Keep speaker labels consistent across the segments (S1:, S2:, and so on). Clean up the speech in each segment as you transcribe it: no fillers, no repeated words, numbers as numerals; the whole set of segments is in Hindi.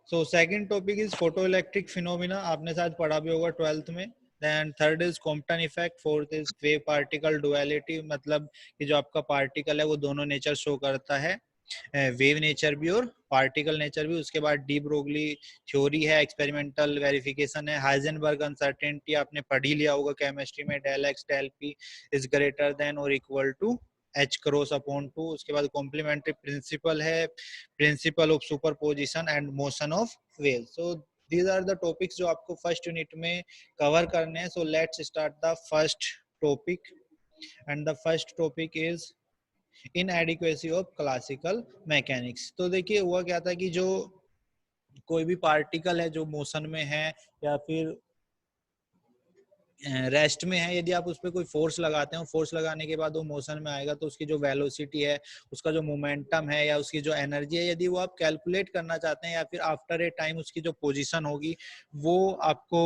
S1: So second topic is photoelectric phenomena, आपने शायद पढ़ा भी होगा 12th में। Then third is Compton effect, fourth is wave particle duality, मतलब कि जो आपका पार्टिकल है वो दोनों नेचर शो करता है, वेव नेचर भी और पार्टिकल नेचर भी। उसके बाद डी ब्रोगली थ्योरी है, एक्सपेरिमेंटल वेरिफिकेशन है, हाइजेनबर्ग अनसर्टेनिटी आपने पढ़ ही लिया होगा केमिस्ट्री में, del x del p is greater than और equal to h cross upon two. उसके बाद कॉम्प्लीमेंट्री प्रिंसिपल है, principle of superposition and motion of wave. So these are the topics जो आपको फर्स्ट यूनिट में कवर करने हैं। So let's start the first topic, and the first topic is inadequacy of classical mechanics. तो देखिए हुआ क्या था कि जो कोई भी पार्टिकल है जो मोशन में है या फिर रेस्ट में है, यदि आप उस पर कोई फोर्स लगाते हैं, फोर्स लगाने के बाद वो मोशन में आएगा तो उसकी जो वेलोसिटी है, उसका जो मोमेंटम है या उसकी जो एनर्जी है, यदि वो आप कैलकुलेट करना चाहते हैं या फिर आफ्टर ए टाइम उसकी जो पोजीशन होगी वो आपको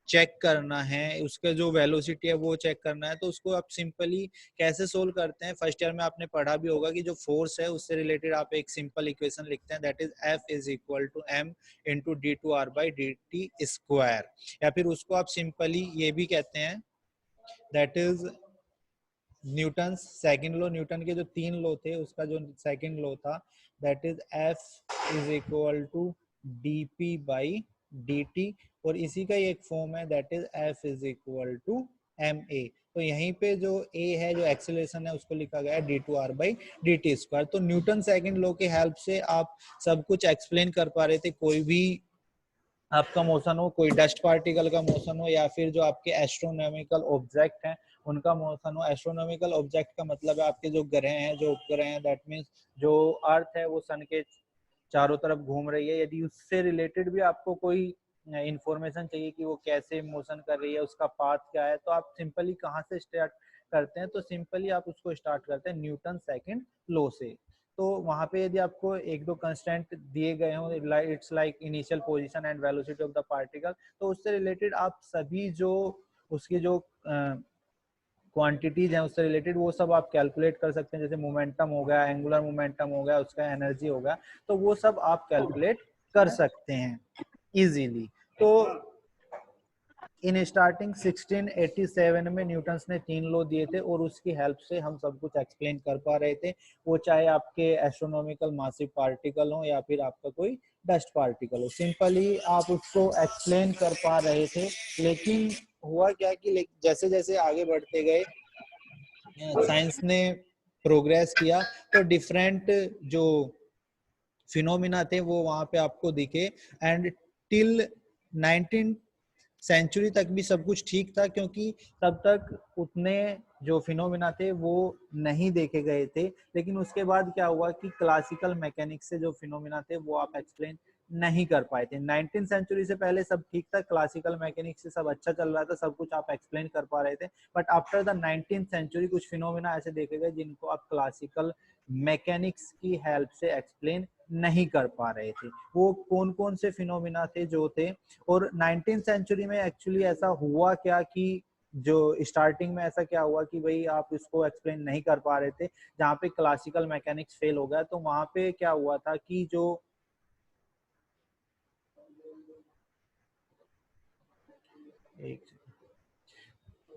S1: चेक करना है, उसका जो वेलोसिटी है वो चेक करना है, तो उसको आप सिंपली कैसे सोल्व करते हैं। फर्स्ट ईयर में आपने पढ़ा भी होगा कि जो फोर्स है उससे रिलेटेड आप एक सिंपल इक्वेशन लिखते हैं, that is F is equal to m into d2r/dt square, या फिर उसको आप सिंपली ये भी कहते हैं that is Newton second law. Newton के जो 3 लॉ थे उसका जो सेकंड लॉ था that is F is equal to dp/dt, और इसी का एक फॉर्म है that is F is equal to ma। तो यहीं पे जो a है, जो एक्सेलरेशन है, उसको लिखा गया है d2r/dt स्क्वायर। तो न्यूटन सेकंड लॉ के हेल्प से आप सब कुछ एक्सप्लेन कर पा रहे थे, कोई भी आपका मोशन हो, कोई डस्ट पार्टिकल का मोशन हो या फिर जो आपके एस्ट्रोनॉमिकल ऑब्जेक्ट हैं उनका मोशन हो। एस्ट्रोनॉमिकल ऑब्जेक्ट का मतलब है आपके जो ग्रह हैं, जो उपग्रह हैं, दैट मीन्स जो अर्थ है वो सन के चारों तरफ घूम रही है, यदि उससे रिलेटेड भी आपको कोई इंफॉर्मेशन चाहिए कि वो कैसे मोशन कर रही है, उसका पाथ क्या है, तो आप सिंपली कहाँ से स्टार्ट करते हैं, तो सिंपली आप उसको स्टार्ट करते हैं न्यूटन सेकंड लॉ से। तो वहां पे यदि आपको एक दो कंस्टेंट दिए गए हो, it's like initial position and velocity of the particle, तो उससे रिलेटेड आप सभी जो उसकी जो क्वांटिटीज हैं उससे रिलेटेड वो सब आप कैलकुलेट कर सकते हैं, जैसे मोमेंटम हो गया, एंगुलर मोमेंटम हो गया, उसका एनर्जी हो गया, तो वो सब आप कैलकुलेट कर सकते हैं इजीली। तो इन स्टार्टिंग 1687 में न्यूटन ने 3 लॉ दिए थे और उसकी हेल्प से हम सब कुछ एक्सप्लेन कर पा रहे थे, वो चाहे आपके एस्ट्रोनॉमिकल मासिव पार्टिकल हो या फिर आपका कोई डस्ट पार्टिकल हो, सिंपली आप उसको एक्सप्लेन कर पा रहे थे। लेकिन हुआ क्या कि जैसे जैसे आगे बढ़ते गए, साइंस ने प्रोग्रेस किया, तो डिफरेंट जो फिनोमिना थे वो वहां पे आपको दिखे, एंड टिल 19 सेंचुरी तक भी सब कुछ ठीक था, क्योंकि तब तक उतने जो फिनोमिना थे वो नहीं देखे गए थे। लेकिन उसके बाद क्या हुआ कि क्लासिकल मैकेनिक्स से जो फिनोमिना थे वो आप एक्सप्लेन नहीं कर पाए थे। 19 सेंचुरी से पहले सब ठीक था, क्लासिकल मैकेनिक्स से सब अच्छा चल रहा था, सब कुछ आप एक्सप्लेन कर पा रहे थे, but after the 19th century कुछ फिनोमिना ऐसे देखे गए जिनको आप क्लासिकल मैकेनिक्स की हेल्प से एक्सप्लेन नहीं कर पा रहे थे। वो कौन कौन से फिनोमिना थे जो थे, और 19th सेंचुरी में एक्चुअली ऐसा हुआ क्या कि जो स्टार्टिंग में ऐसा क्या हुआ कि भाई आप इसको एक्सप्लेन नहीं कर पा रहे थे, जहाँ पे क्लासिकल मैकेनिक्स फेल हो गया, तो वहां पे क्या हुआ था कि जो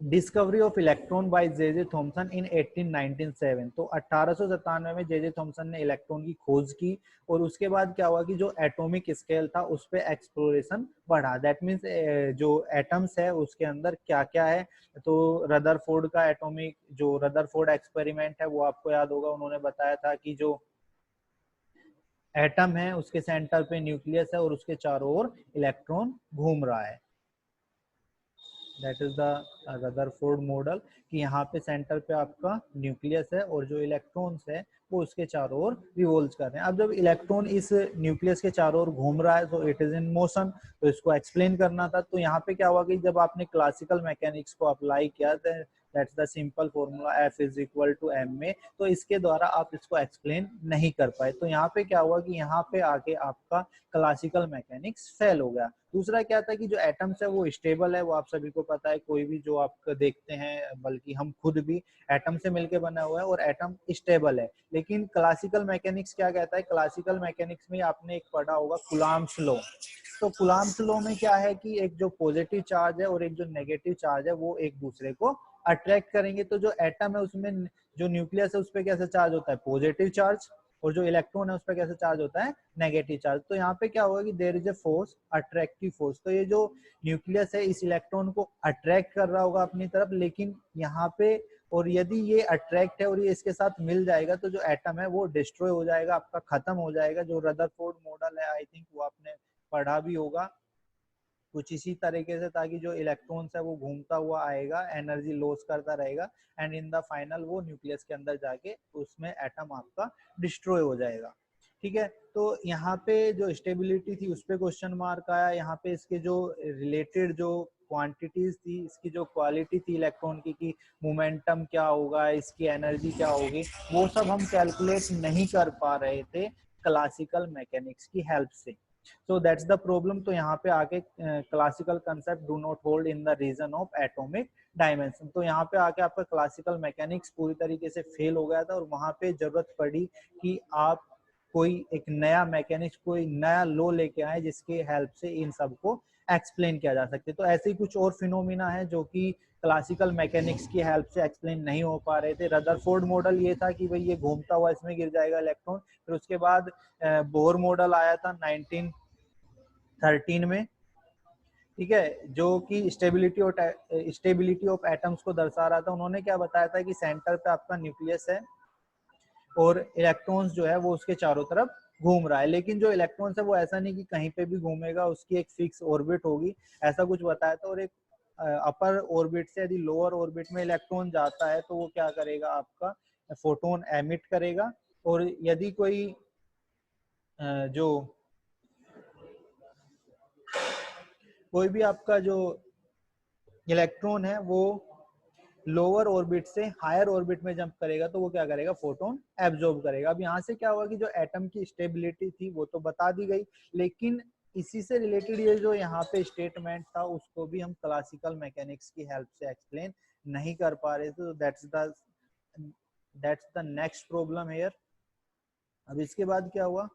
S1: discovery of electron by J Thomson in 1897, तो 1897 में जे थॉमसन ने इलेक्ट्रॉन की खोज की, और उसके बाद क्या हुआ कि जो एटॉमिक स्केल था उस पे एक्सप्लोरेशन बढ़ा, दैट मींस जो एटम्स है उसके अंदर क्या क्या है। तो रदरफोर्ड का एटॉमिक जो रदरफोर्ड एक्सपेरिमेंट है वो आपको याद होगा, उन्होंने बताया था कि जो एटम है उसके सेंटर पे न्यूक्लियस है और उसके चारों ओर इलेक्ट्रॉन घूम रहा है, that is the Rutherford model, कि यहाँ पे सेंटर पे आपका न्यूक्लियस है और जो इलेक्ट्रॉन्स है वो उसके चारों ओर रिवॉल्व कर रहे हैं। अब जब इलेक्ट्रॉन इस न्यूक्लियस के चारों ओर घूम रहा है तो इट इज इन मोशन, तो इसको एक्सप्लेन करना था। तो यहाँ पे क्या हुआ कि जब आपने क्लासिकल मैकेनिक्स को अप्लाई किया that's the simple formula F is equal to m में। तो इसके द्वारा आप इसको एक्सप्लेन नहीं कर पाए। तो यहाँ पे क्या हुआ कि यहाँ पे आके आपका क्लासिकल मैकेनिक्स फेल हो गया। दूसरा क्या था कि जो एटम्स है वो स्टेबल है, वो आप सभी को पता है, कोई भी जो आप देखते हैं, बल्कि हम खुद भी एटम से मिलकर बना हुआ है और एटम स्टेबल है। लेकिन क्लासिकल मैकेनिक्स क्या कहता है, क्लासिकल मैकेनिक्स में आपने एक पढ़ा होगा कूलम्ब्स लॉ। तो कूलम्ब्स लॉ में क्या है कि एक जो पॉजिटिव चार्ज है और एक जो नेगेटिव चार्ज है वो एक दूसरे को अट्रैक्ट करेंगे। तो जो एटम है उसमें जो न्यूक्लियस है उस पर कैसे चार्ज होता है, पॉजिटिव चार्ज, और जो इलेक्ट्रॉन है उस पर कैसे चार्ज होता है, नेगेटिव चार्ज। तो यहाँ पे क्या होगा कि there is a force, attractive force. तो ये जो न्यूक्लियस है इस इलेक्ट्रॉन को अट्रैक्ट कर रहा होगा अपनी तरफ, लेकिन यहाँ पे, और यदि ये अट्रैक्ट है और ये इसके साथ मिल जाएगा तो जो एटम है वो डिस्ट्रॉय हो जाएगा, आपका खत्म हो जाएगा। जो रदरफोर्ड मॉडल है, आई थिंक वो आपने पढ़ा भी होगा कुछ इसी तरीके से, ताकि जो इलेक्ट्रॉन्स है वो घूमता हुआ आएगा, एनर्जी लॉस करता रहेगा, एंड इन द फाइनल वो न्यूक्लियस के अंदर जाके उसमें एटम आपका डिस्ट्रॉय हो जाएगा। ठीक है, तो यहाँ पे जो स्टेबिलिटी थी उस पर क्वेश्चन मार्क आया। यहाँ पे इसके जो रिलेटेड जो क्वांटिटीज थी, इसकी जो क्वालिटी थी इलेक्ट्रॉन की, कि मोमेंटम क्या होगा, इसकी एनर्जी क्या होगी, वो सब हम कैलकुलेट नहीं कर पा रहे थे क्लासिकल मैकेनिक्स की हेल्प से। So that's the problem। तो यहाँ पे आके classical concept do not hold in the region of atomic dimension. तो यहाँ पे आके आपका क्लासिकल मैकेनिक्स पूरी तरीके से फेल हो गया था, और वहां पे जरूरत पड़ी कि आप कोई एक नया मैकेनिक्स, कोई नया लॉ लेके आए जिसके हेल्प से इन सब को एक्सप्लेन किया जा सकते। तो ऐसे ही कुछ और फिनोमिना है जो कि क्लासिकल मैकेनिक्स की हेल्प से एक्सप्लेन नहीं हो पा रहे थे। रदरफोर्ड मॉडल ये था कि भाई ये घूमता हुआ इसमें गिर जाएगा इलेक्ट्रॉन। फिर उसके बाद बोर मॉडल आया था 1913 में, ठीक है, जो कि स्टेबिलिटी ऑफ एटम्स को दर्शा रहा था। उन्होंने क्या बताया था कि सेंटर पे आपका न्यूक्लियस है और इलेक्ट्रॉन्स जो है वो उसके चारों तरफ घूम रहा है, लेकिन जो इलेक्ट्रॉन्स है वो ऐसा नहीं कि कहीं पे भी घूमेगा, उसकी एक फिक्स ऑर्बिट होगी, ऐसा कुछ बताया था। और एक अपर ऑर्बिट से यदि लोअर ऑर्बिट में इलेक्ट्रॉन जाता है तो वो क्या करेगा, आपका फोटोन एमिट करेगा। और यदि कोई जो कोई भी आपका जो इलेक्ट्रॉन है वो लोअर ऑर्बिट से हायर ऑर्बिट में जंप करेगा तो वो क्या करेगा, फोटोन एब्जॉर्ब करेगा। अब यहाँ से क्या होगा कि जो एटम की स्टेबिलिटी थी वो तो बता दी गई, लेकिन इसी से रिलेटेड ये जो यहाँ पे स्टेटमेंट था उसको भी हम क्लासिकल मैकेनिक्स की हेल्प से एक्सप्लेन नहीं कर पा रहे थे। That's the next problem here. अब इसके बाद क्या हुआ,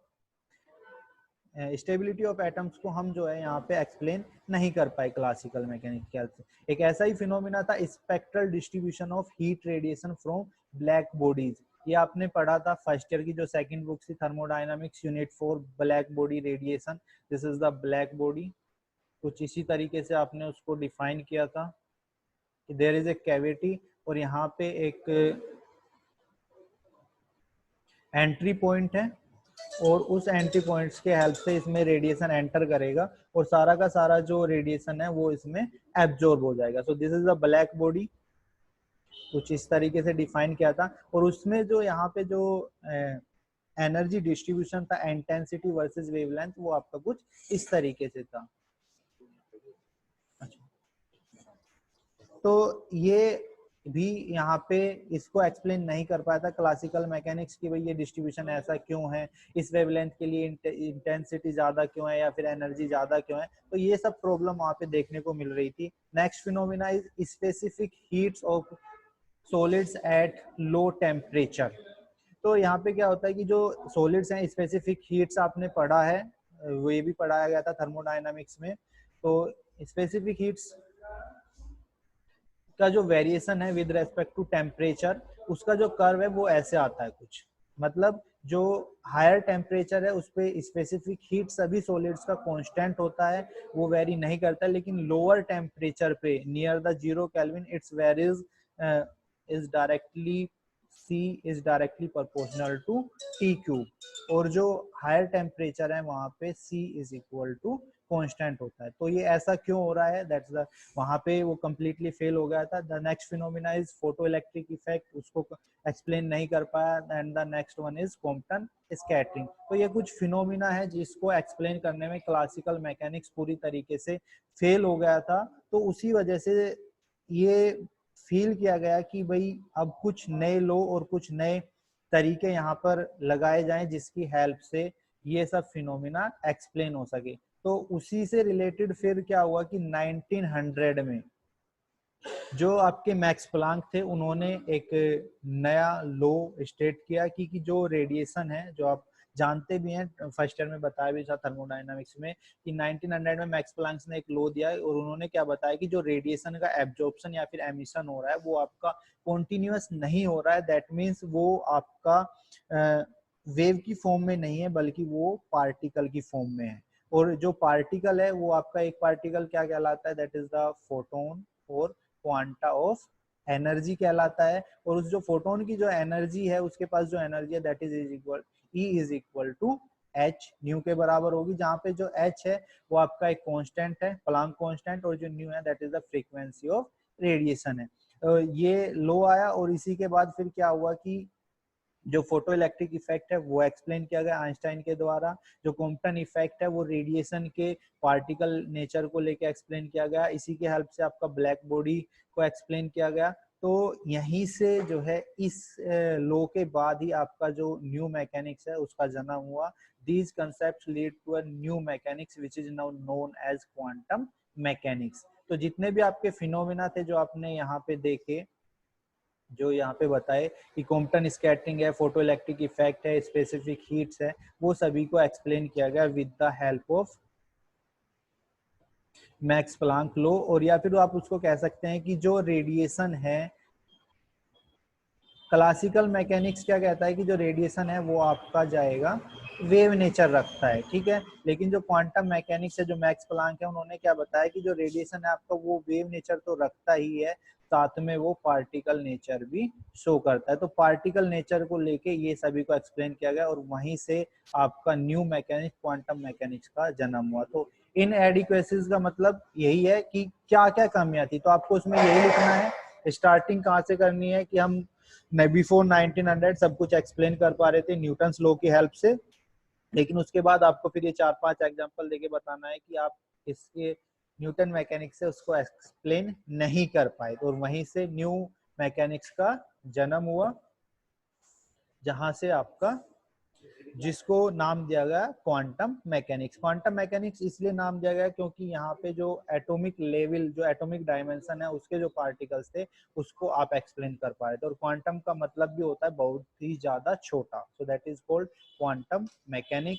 S1: स्टेबिलिटी ऑफ एटम्स को हम जो है यहाँ पे एक्सप्लेन नहीं कर पाए क्लासिकल मैकेनिक्स के हेल्प से। एक ऐसा ही फिनोमिना था spectral distribution of heat radiation from black bodies. ये आपने पढ़ा था फर्स्ट ईयर की जो सेकंड बुक थी, thermodynamics unit 4, black body radiation, this is the black body. कुछ इसी तरीके से आपने उसको डिफाइन किया था कि देयर इज ए कैविटी और यहाँ पे एक एंट्री पॉइंट है, और उस एंट्री पॉइंट्स के हेल्प से इसमें रेडिएशन एंटर करेगा और सारा का सारा जो रेडिएशन है वो इसमें एब्जॉर्ब हो जाएगा। So this is the black body, कुछ इस तरीके से डिफाइन किया था। और उसमें जो यहाँ पे जो एनर्जी डिस्ट्रीब्यूशन था, इंटेंसिटी वर्सेस वेवलेंथ, वो आपका कुछ इस तरीके से था। अच्छा, तो ये भी यहाँ पे इसको एक्सप्लेन नहीं कर पाया था क्लासिकल मैकेनिक्स की, भाई ये डिस्ट्रीब्यूशन ऐसा क्यों है, इस वेवलेंथ के लिए इंटेंसिटी ज्यादा क्यों है या फिर एनर्जी ज्यादा क्यों है। तो ये सब प्रॉब्लम वहाँ पे देखने को मिल रही थी। Next phenomena is specific heats of solids at low temperature. तो यहाँ पे क्या होता है कि जो सॉलिड्स हैं, स्पेसिफिक हीट्स आपने पढ़ा है, वो ये भी पढ़ाया गया था थर्मोडायनामिक्स में। तो स्पेसिफिक हीट्स का जो वेरिएशन है विद रेस्पेक्ट टू टेम्परेचर, उसका जो कर्व है वो ऐसे आता है कुछ, मतलब जो हायर टेम्परेचर है उस पे स्पेसिफिक हीट सभी सॉलिड्स का कांस्टेंट होता है, वो वेरी नहीं करता। लेकिन लोअर टेम्परेचर पे near the 0 kelvin it's varies is directly C is directly proportional to T cube, और जो हायर टेम्परेचर है वहां पे C is equal to constant होता है। तो ये ऐसा क्यों हो रहा है, दैट्स द, वहां पे वो कंप्लीटली फेल हो गया था। The next phenomena is photo electric effect, उसको एक्सप्लेन नहीं कर पाया। And the next one is Compton scattering. तो ये कुछ फिनोमिना है जिसको एक्सप्लेन करने में क्लासिकल मैकेनिक्स पूरी तरीके से फेल हो गया था। तो उसी वजह से ये फील किया गया कि भाई अब कुछ नए लॉ और कुछ नए तरीके यहाँ पर लगाए जाएं जिसकी हेल्प से ये सब फिनोमिना एक्सप्लेन हो सके। तो उसी से रिलेटेड फिर क्या हुआ कि 1900 में जो आपके मैक्स प्लांक थे उन्होंने एक नया लॉ स्टेट किया कि जो रेडिएशन है, जो आप जानते भी हैं, फर्स्ट ईयर में बताया भी था थर्मोडायनामिक्स में, कि 1900 में मैक्स प्लांक ने एक लॉ दिया और उन्होंने क्या बताया कि जो रेडिएशन का एब्जॉर्प्शन या फिर एमिशन हो रहा है वो आपका कॉन्टिन्यूअस नहीं हो रहा है। दैट मीन्स वो आपका वेव की फॉर्म में नहीं है बल्कि वो पार्टिकल की फॉर्म में है। और जो पार्टिकल है वो आपका एक पार्टिकल क्या कहलाता है, दैट इज द फोटोन और क्वांटा ऑफ एनर्जी कहलाता है। और उस जो फोटोन की जो एनर्जी है उसके पास जो एनर्जी है that is equal E is equal to h, nu के बराबर होगी, जहां पे जो एच है वो आपका एक कांस्टेंट है, प्लांक कांस्टेंट, और जो न्यू है that is the frequency of radiation है। तो ये लो आया और इसी के बाद फिर क्या हुआ कि जो फोटो इलेक्ट्रिक इफेक्ट है वो एक्सप्लेन किया गया आइंस्टाइन के द्वारा। जो कॉम्पटन इफेक्ट है वो रेडिएशन के पार्टिकल नेचर को लेके एक्सप्लेन किया गया। इसी के हेल्प से आपका ब्लैक बॉडी को एक्सप्लेन किया गया। तो यहीं से जो है इस लॉ के बाद ही आपका जो न्यू मैकेनिक्स है उसका जन्म हुआ। These concept lead to a new mechanics which is now known as quantum mechanics. तो जितने भी आपके फिनोमिना थे जो आपने यहाँ पे देखे, जो यहाँ पे बताए कि कॉम्पटन स्कैटरिंग है, फोटो इलेक्ट्रिक इफेक्ट है, स्पेसिफिक हीट्स है, वो सभी को एक्सप्लेन किया गया with the help of max Planck law. और या फिर आप उसको कह सकते हैं कि जो रेडिएशन है, क्लासिकल मैकेनिक्स क्या कहता है कि जो रेडिएशन है वो आपका जाएगा वेव नेचर रखता है, ठीक है। लेकिन जो क्वांटम मैकेनिक्स है, जो मैक्स प्लांक है, उन्होंने क्या बताया कि जो रेडिएशन है आपका वो वेव नेचर तो रखता ही है, साथ में वो पार्टिकल नेचर भी शो करता है। तो पार्टिकल नेचर को लेके ये सभी को एक्सप्लेन किया गया और वहीं से आपका न्यू मैकेनिक्स क्वांटम मैकेनिक्स का जन्म हुआ। तो इन एडिक्वेसीज का मतलब यही है कि क्या क्या कमियां थी, तो आपको उसमें यही लिखना है। स्टार्टिंग कहाँ से करनी है कि हम बिफोर 1900 सब कुछ एक्सप्लेन कर पा रहे थे न्यूटन्स लॉ की हेल्प से, लेकिन उसके बाद आपको फिर ये 4-5 एग्जांपल देके बताना है कि आप इसके न्यूटन मैकेनिक्स से उसको एक्सप्लेन नहीं कर पाए। तो वहीं से न्यू मैकेनिक्स का जन्म हुआ, जहां से आपका जिसको नाम दिया गया क्वांटम मैकेनिक्स। क्वांटम मैकेनिक्स इसलिए नाम दिया गया क्योंकि यहाँ पे जो एटॉमिक लेवल, जो एटॉमिक डायमेंशन है उसके जो पार्टिकल्स थे उसको आप एक्सप्लेन कर पा रहे थे। और क्वांटम का मतलब भी होता है बहुत ही ज्यादा छोटा, so that is called quantum mechanics.